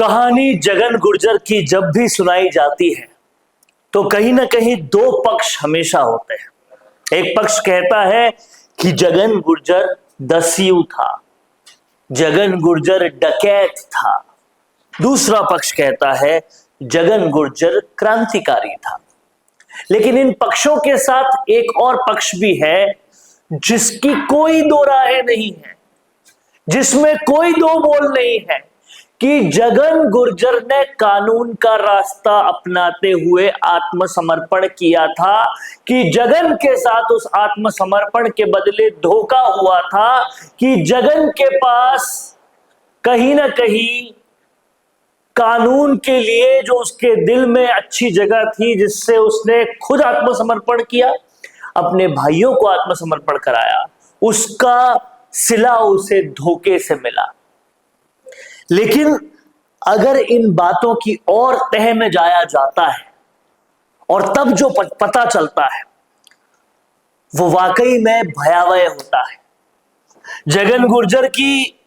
कहानी जगन गुर्जर की जब भी सुनाई जाती है तो कहीं ना कहीं दो पक्ष हमेशा होते हैं। एक पक्ष कहता है कि जगन गुर्जर दस्यु था, जगन गुर्जर डकैत था। दूसरा पक्ष कहता है जगन गुर्जर क्रांतिकारी था। लेकिन इन पक्षों के साथ एक और पक्ष भी है जिसकी कोई दो राहें नहीं है, जिसमें कोई दो बोल नहीं है कि जगन गुर्जर ने कानून का रास्ता अपनाते हुए आत्मसमर्पण किया था, कि जगन के साथ उस आत्मसमर्पण के बदले धोखा हुआ था, कि जगन के पास कहीं ना कहीं कानून के लिए जो उसके दिल में अच्छी जगह थी, जिससे उसने खुद आत्मसमर्पण किया, अपने भाइयों को आत्मसमर्पण कराया, उसका सिला उसे धोखे से मिला। लेकिन अगर इन बातों की और तह में जाया जाता है और तब जो पता चलता है वो वाकई में भयावह होता है। जगन गुर्जर की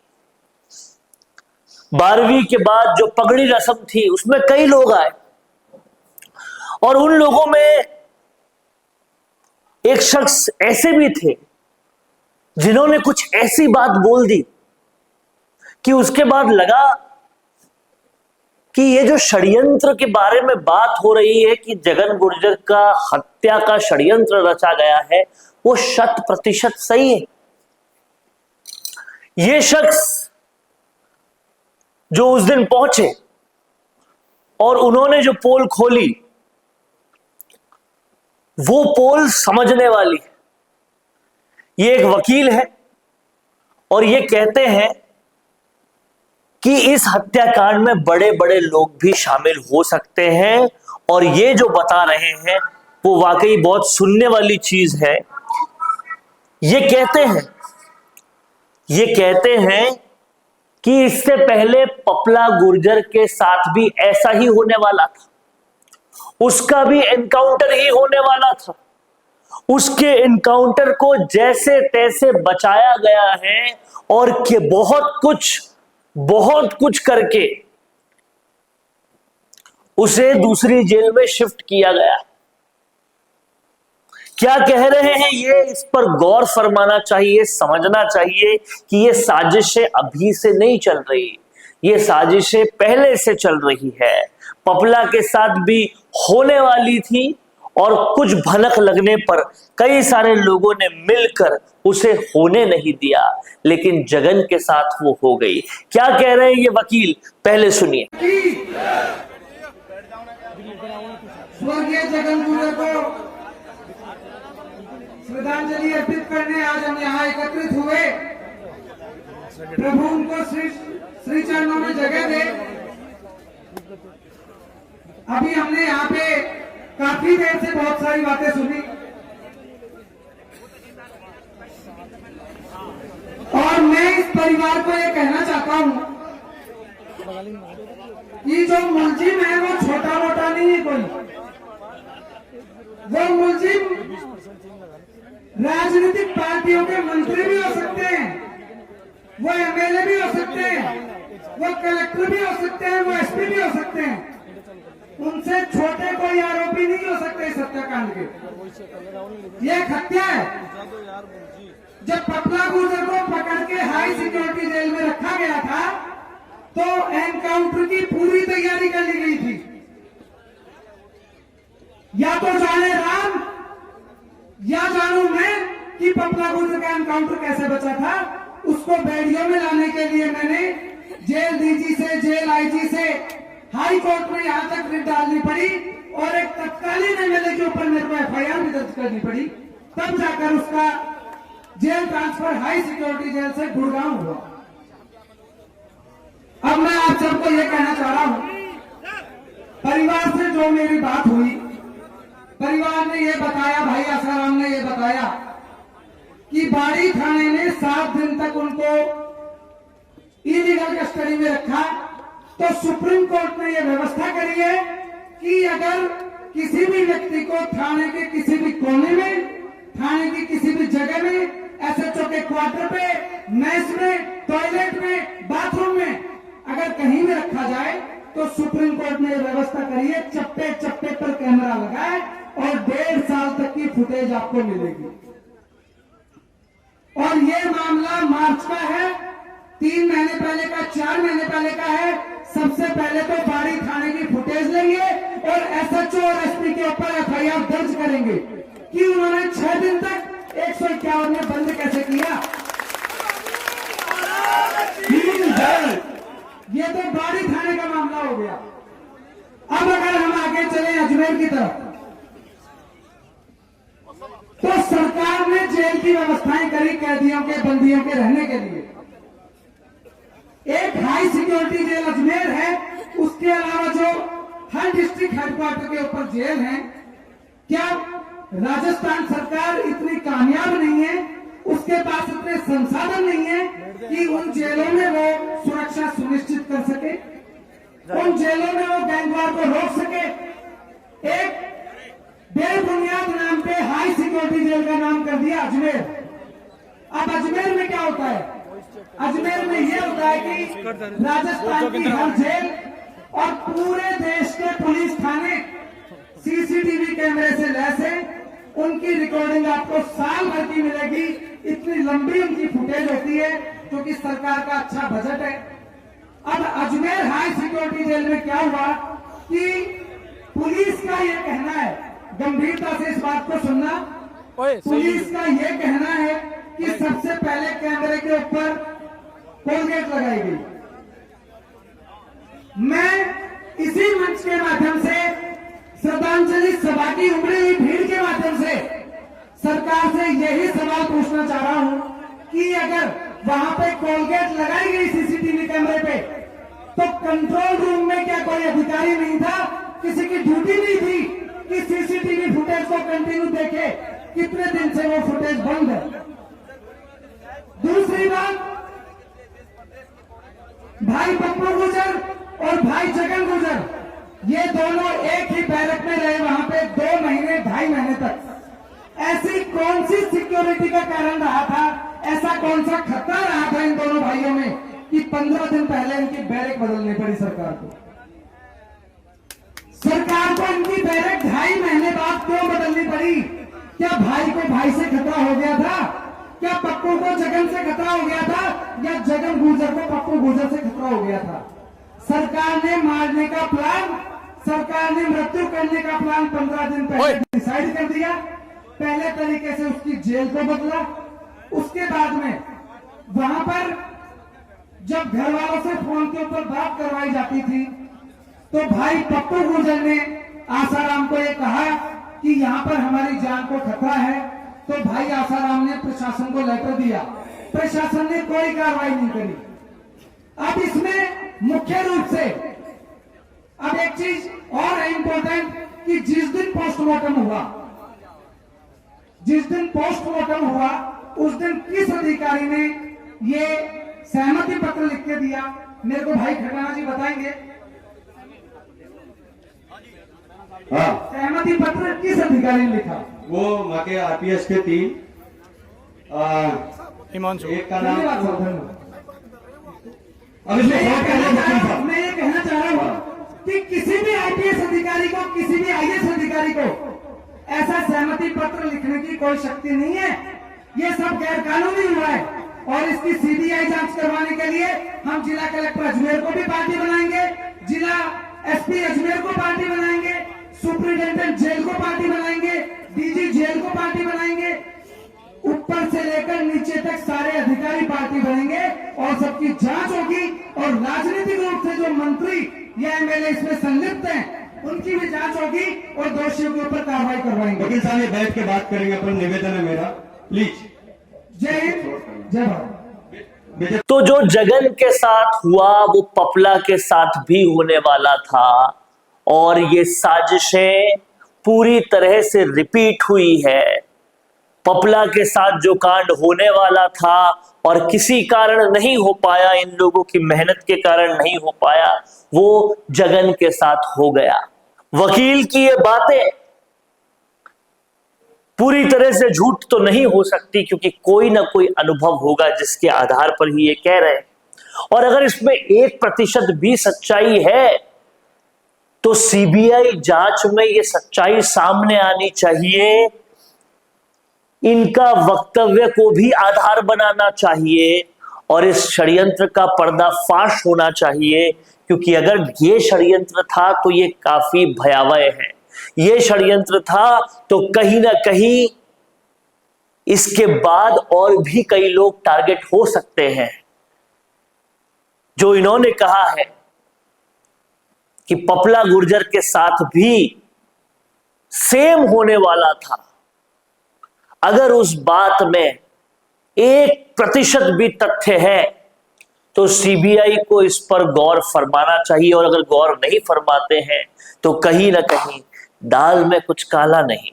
12वीं के बाद जो पगड़ी रस्म थी उसमें कई लोग आए और उन लोगों में एक शख्स ऐसे भी थे जिन्होंने कुछ ऐसी बात बोल दी कि उसके बाद लगा कि ये जो षड्यंत्र के बारे में बात हो रही है कि जगन गुर्जर का हत्या का षड्यंत्र रचा गया है, वो 100% सही है। ये शख्स जो उस दिन पहुंचे और उन्होंने जो पोल खोली, वो पोल समझने वाली है। ये एक वकील है और ये कहते हैं कि इस हत्याकांड में बड़े बड़े लोग भी शामिल हो सकते हैं, और ये जो बता रहे हैं वो वाकई बहुत सुनने वाली चीज है। ये कहते हैं कि इससे पहले पपला गुर्जर के साथ भी ऐसा ही होने वाला था, उसका भी एनकाउंटर ही होने वाला था। उसके एनकाउंटर को जैसे तैसे बचाया गया है और कि बहुत कुछ करके उसे दूसरी जेल में शिफ्ट किया गया। क्या कह रहे हैं ये, इस पर गौर फरमाना चाहिए, समझना चाहिए कि ये साजिशें अभी से नहीं चल रही, ये साजिशें पहले से चल रही है। पपला के साथ भी होने वाली थी और कुछ भनक लगने पर कई सारे लोगों ने मिलकर उसे होने नहीं दिया, लेकिन जगन के साथ वो हो गई। क्या कह रहे हैं ये वकील, पहले सुनिए। स्वर्गीय जगन गुर्जर को श्रद्धांजलि अर्पित करने आज हम यहाँ एकत्रित हुए। प्रभु उनको श्री चरणों में जगह दे। अभी हमने यहाँ पे काफी देर से बहुत सारी बातें सुनी और मैं इस परिवार को ये कहना चाहता हूँ कि जो मुलजिम है वो छोटा मोटा नहीं है कोई। वो मुलजिम राजनीतिक पार्टियों के मंत्री भी हो सकते हैं, वो एमएलए भी हो सकते हैं, वो कलेक्टर भी हो सकते हैं, वो एसपी भी हो सकते हैं। उनसे छोटे कोई आरोपी नहीं हो सकते इस हत्याकांड के। ये हत्या है। जब पपला गुर्जर को पकड़ के हाई सिक्योरिटी जेल में रखा गया था तो एनकाउंटर की पूरी तैयारी कर ली गई थी। या तो जाने राम या जानू मैं कि पपला गुर्जर का एनकाउंटर कैसे बचा था। उसको बेड़ियों में लाने के लिए मैंने जेल डीजी से, जेल आईजी से, हाई कोर्ट में यहां तक रिट डालनी पड़ी और एक तत्कालीन एमएलए के ऊपर मेरे को एफआईआर भी दर्ज करनी पड़ी, तब जाकर उसका jail transfer high security jail से गुड़गांव हुआ। अब मैं आप सबको यह कहना चाह रहा हूं, परिवार से जो मेरी बात हुई, परिवार ने यह बताया, भाई आसाराम ने यह बताया कि बाड़ी थाने ने 7 दिन तक उनको इलीगल कस्टडी में रखा। तो सुप्रीम कोर्ट ने यह व्यवस्था करी है कि अगर किसी भी व्यक्ति को थाने के किसी भी कोने में, थाने की किसी भी जगह में, एसएचओ के क्वार्टर पे, मेस में, टॉयलेट में, बाथरूम में अगर कहीं भी रखा जाए तो सुप्रीम कोर्ट ने व्यवस्था करी है, चप्पे चप्पे पर कैमरा लगाए और 1.5 साल तक की फुटेज आपको मिलेगी। और ये मामला मार्च का है, 3 महीने पहले का, 4 महीने पहले का है। सबसे पहले तो बाड़ी थाने की फुटेज लेंगे और एसएचओ और एसपी के ऊपर एफआईआर दर्ज करेंगे कि उन्होंने 6 दिन तक 151 में बंद कैसे किया। ये तो बाड़ी थाने का मामला हो गया। अब अगर हम आगे चले अजमेर की तरफ, तो सरकार ने जेल की व्यवस्थाएं करी कैदियों के, बंदियों के रहने के लिए। एक हाई सिक्योरिटी जेल अजमेर है, उसके अलावा जो हर डिस्ट्रिक्ट हेडक्वार्टर के ऊपर जेल है। क्या राजस्थान सरकार इतनी कामयाब नहीं है, उसके पास इतने संसाधन नहीं है कि उन जेलों में वो सुरक्षा सुनिश्चित कर सके, उन जेलों में वो गैंगवार को रोक सके। एक बेबुनियाद नाम पे हाई सिक्योरिटी जेल का नाम कर दिया अजमेर। अब अजमेर में क्या होता है? अजमेर में यह होता है कि राजस्थान की हर जेल और पूरे देश के पुलिस थाने सीसीटीवी कैमरे से लैस है। उनकी रिकॉर्डिंग आपको साल भर की मिलेगी। इतनी लंबी उनकी फुटेज होती है, क्योंकि सरकार का अच्छा बजट है। अब अजमेर हाई सिक्योरिटी जेल में क्या हुआ कि पुलिस का यह कहना है, गंभीरता से इस बात को सुनना, पुलिस का यह कहना है कि सबसे पहले कैमरे के ऊपर कोलगेट लगाई गई। मैं इसी मंच के माध्यम से, श्रद्धांजलि सभा की उमड़ी हुई भीड़ के माध्यम से सरकार से यही सवाल पूछना चाह रहा हूं कि अगर वहां पे कोलगेट लगाई गई सीसीटीवी कैमरे पे, तो कंट्रोल रूम में क्या कोई अधिकारी नहीं था? किसी की ड्यूटी नहीं थी कि सीसीटीवी फुटेज को कंटिन्यू देखे? कितने दिन से वो फुटेज बंद है? दूसरी बात, भाई पप्पू गुर्जर और भाई जगन गुर्जर, ये दोनों एक ही बैरक में रहे वहां पे 2 महीने 2.5 महीने तक। ऐसी कौन सी सिक्योरिटी का कारण रहा था, ऐसा कौन सा खतरा रहा था इन दोनों भाइयों में कि 15 दिन पहले इनकी बैरक बदलनी पड़ी सरकार को? सरकार को इनकी बैरक 2.5 महीने बाद क्यों बदलनी पड़ी? क्या भाई को भाई से खतरा हो गया था? क्या पप्पू को जगन से खतरा हो गया था? या जगन गुर्जर को पप्पू गुर्जर से खतरा हो गया था? सरकार ने मारने का प्लान, सरकार ने मृत्यु करने का प्लान 15 दिन पहले डिसाइड कर दिया। पहले तरीके से उसकी जेल को बदला। उसके बाद में वहां पर जब घर वालों से फोन के ऊपर बात करवाई जाती थी, तो भाई पप्पू गुर्जर ने आसाराम को यह कहा कि यहां पर हमारी जान को खतरा है। तो भाई आसाराम ने प्रशासन को लेटर दिया, प्रशासन ने कोई कार्रवाई नहीं करी। अब इसमें मुख्य रूप से अब एक चीज और है इंपॉर्टेंट कि जिस दिन पोस्टमार्टम हुआ उस दिन किस अधिकारी ने ये सहमति पत्र लिख के दिया? मेरे को भाई खटाना जी बताएंगे। हाँ, सहमति पत्र किस अधिकारी ने लिखा? वो माके आरपीएस के 3 एक का नाम। अब इसमें मैं ये कहना चाह रहा हूं कि किसी भी आईपीएस अधिकारी को, किसी भी आईएएस अधिकारी को ऐसा सहमति पत्र लिखने की कोई शक्ति नहीं है। ये सब गैर कानूनी हुआ है और इसकी सीबीआई जांच करवाने के लिए हम जिला कलेक्टर अजमेर को भी पार्टी बनाएंगे, जिला एसपी अजमेर को पार्टी बनाएंगे, सुप्रिंटेंडेंट जेल को पार्टी बनाएंगे, डीजी जेल को पार्टी बनाएंगे, ऊपर से लेकर नीचे तक सारे अधिकारी पार्टी बनेंगे और सबकी जांच होगी। और राजनीतिक रूप से जो मंत्री या एमएलए इसमें संलिप्त हैं, उनकी भी जांच होगी और दोषियों के ऊपर कार्रवाई करवाएंगे। वकील साहब ये बैठ के बात करेंगे, अपन निवेदन है मेरा, प्लीज। जय हिंद, जय भारत। तो जो जगन के साथ हुआ वो पपला के साथ भी होने वाला था और ये साजिशें पूरी तरह से रिपीट हुई है। पपला के साथ जो कांड होने वाला था और किसी कारण नहीं हो पाया, इन लोगों की मेहनत के कारण नहीं हो पाया, वो जगन के साथ हो गया। वकील की ये बातें पूरी तरह से झूठ तो नहीं हो सकती, क्योंकि कोई ना कोई अनुभव होगा जिसके आधार पर ही ये कह रहे हैं। और अगर इसमें 1% भी सच्चाई है तो सीबीआई जांच में ये सच्चाई सामने आनी चाहिए, इनका वक्तव्य को भी आधार बनाना चाहिए और इस षड्यंत्र का पर्दाफाश होना चाहिए, क्योंकि अगर ये षड्यंत्र था तो ये काफी भयावह है। ये षड्यंत्र था तो कहीं ना कहीं इसके बाद और भी कई लोग टारगेट हो सकते हैं। जो इन्होंने कहा है कि पपला गुर्जर के साथ भी सेम होने वाला था, अगर उस बात में 1% भी तथ्य है तो सीबीआई को इस पर गौर फरमाना चाहिए, और अगर गौर नहीं फरमाते हैं तो कहीं ना कहीं दाल में कुछ काला नहीं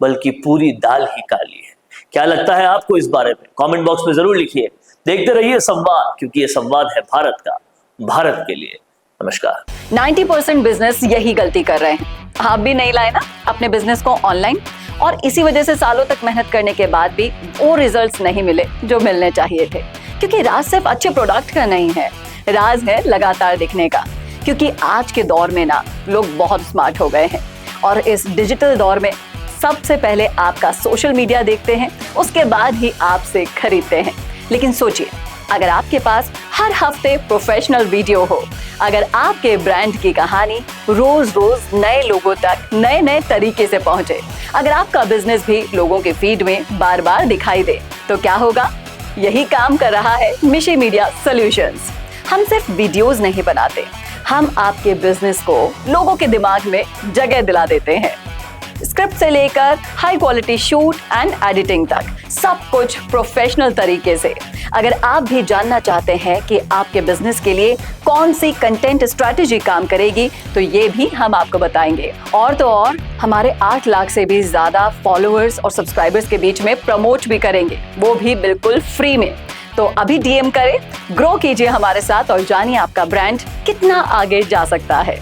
बल्कि पूरी दाल ही काली है। क्या लगता है आपको इस बारे में? कमेंट बॉक्स में जरूर लिखिए। देखते रहिए संवाद, क्योंकि यह संवाद है भारत का, भारत के लिए। नमस्कार। 90% बिजनेस यही गलती कर रहे हैं। आप भी नहीं लाए ना अपने बिजनेस को ऑनलाइन, और इसी वजह से सालों तक मेहनत करने के बाद भी वो रिजल्ट्स नहीं मिले जो मिलने चाहिए थे। क्योंकि राज सिर्फ अच्छे प्रोडक्ट का नहीं है, राज है लगातार दिखने का। क्योंकि आज के दौर में ना लोग बहुत स्मार्ट हो गए हैं, और इस डिजिटल दौर में सबसे पहले आपका सोशल मीडिया देखते हैं, उसके बाद ही आपसे खरीदते हैं। लेकिन सोचिए, अगर आपके पास हर हफ्ते प्रोफेशनल वीडियो हो, अगर आपके ब्रांड की कहानी रोज रोज नए लोगों तक नए नए तरीके से पहुंचे, अगर आपका बिजनेस भी लोगों के फीड में बार बार दिखाई दे, तो क्या होगा? यही काम कर रहा है मिशी मीडिया सॉल्यूशंस। हम सिर्फ वीडियोस नहीं बनाते, हम आपके बिजनेस को लोगों के दिमाग में जगह दिला देते हैं। स्क्रिप्ट से लेकर high quality shoot and editing तक सब कुछ प्रोफेशनल तरीके से। अगर आप भी जानना चाहते हैं कि आपके बिजनेस के लिए कौन सी कंटेंट स्ट्रैटेजी काम करेगी, तो ये भी हम आपको बताएंगे। और तो और हमारे 8 लाख से भी ज्यादा फॉलोअर्स और सब्सक्राइबर्स के बीच में प्रमोट भी करेंगे, वो भी बिल्कुल फ्री में। तो अभी डीएम करें, ग्रो कीजिए हमारे साथ और जानिए आपका ब्रांड कितना आगे जा सकता है।